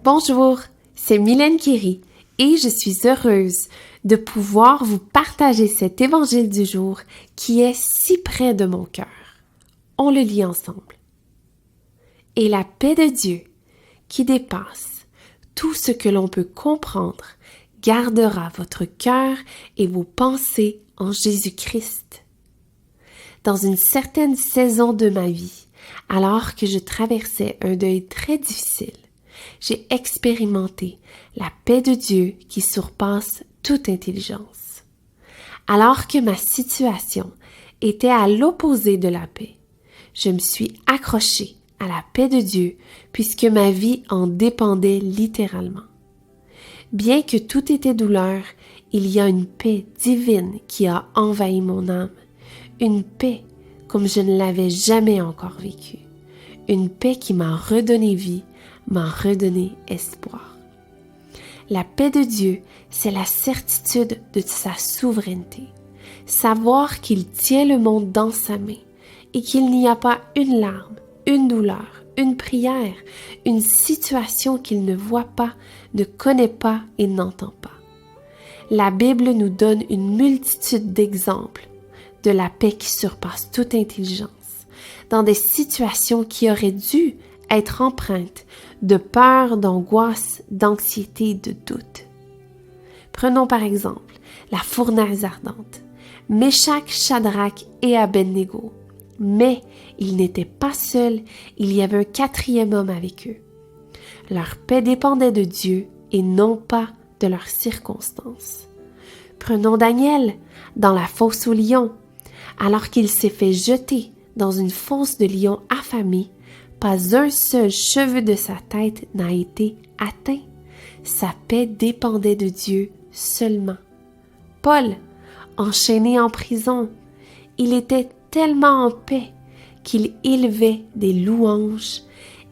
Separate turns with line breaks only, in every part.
Bonjour, c'est Mylène Kéry et je suis heureuse de pouvoir vous partager cet évangile du jour qui est si près de mon cœur. On le lit ensemble. Et la paix de Dieu, qui dépasse tout ce que l'on peut comprendre, gardera votre cœur et vos pensées en Jésus-Christ. Dans une certaine saison de ma vie, alors que je traversais un deuil très difficile, j'ai expérimenté la paix de Dieu qui surpasse toute intelligence. Alors que ma situation était à l'opposé de la paix, je me suis accrochée à la paix de Dieu puisque ma vie en dépendait littéralement. Bien que tout était douleur, il y a une paix divine qui a envahi mon âme, une paix comme je ne l'avais jamais encore vécue, une paix qui m'a redonné vie, m'a redonné espoir. La paix de Dieu, c'est la certitude de sa souveraineté, savoir qu'il tient le monde dans sa main et qu'il n'y a pas une larme, une douleur, une prière, une situation qu'il ne voit pas, ne connaît pas et n'entend pas. La Bible nous donne une multitude d'exemples de la paix qui surpasse toute intelligence, dans des situations qui auraient dû être empreintes de peur, d'angoisse, d'anxiété et de doute. Prenons par exemple la fournaise ardente, Méchac, Shadrach et Abednego. Mais ils n'étaient pas seuls, il y avait un quatrième homme avec eux. Leur paix dépendait de Dieu et non pas de leurs circonstances. Prenons Daniel dans la fosse aux lions. Alors qu'il s'est fait jeter dans une fosse de lions affamés, pas un seul cheveu de sa tête n'a été atteint. Sa paix dépendait de Dieu seulement. Paul, enchaîné en prison, il était tellement en paix qu'il élevait des louanges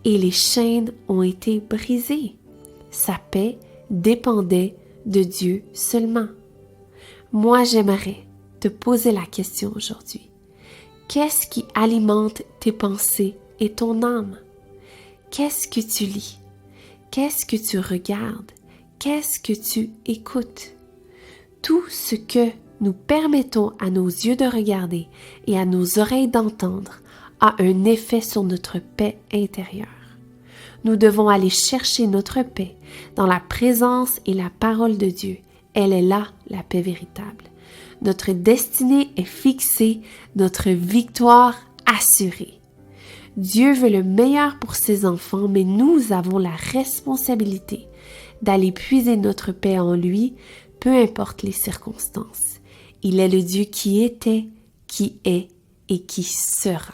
et les chaînes ont été brisées. Sa paix dépendait de Dieu seulement. Moi, j'aimerais te poser la question aujourd'hui. Qu'est-ce qui alimente tes pensées et ton âme? Qu'est-ce que tu lis? Qu'est-ce que tu regardes? Qu'est-ce que tu écoutes? Tout ce que nous permettons à nos yeux de regarder et à nos oreilles d'entendre a un effet sur notre paix intérieure. Nous devons aller chercher notre paix dans la présence et la parole de Dieu. Elle est là, la paix véritable. Notre destinée est fixée, notre victoire assurée. Dieu veut le meilleur pour ses enfants, mais nous avons la responsabilité d'aller puiser notre paix en lui, peu importe les circonstances. Il est le Dieu qui était, qui est et qui sera.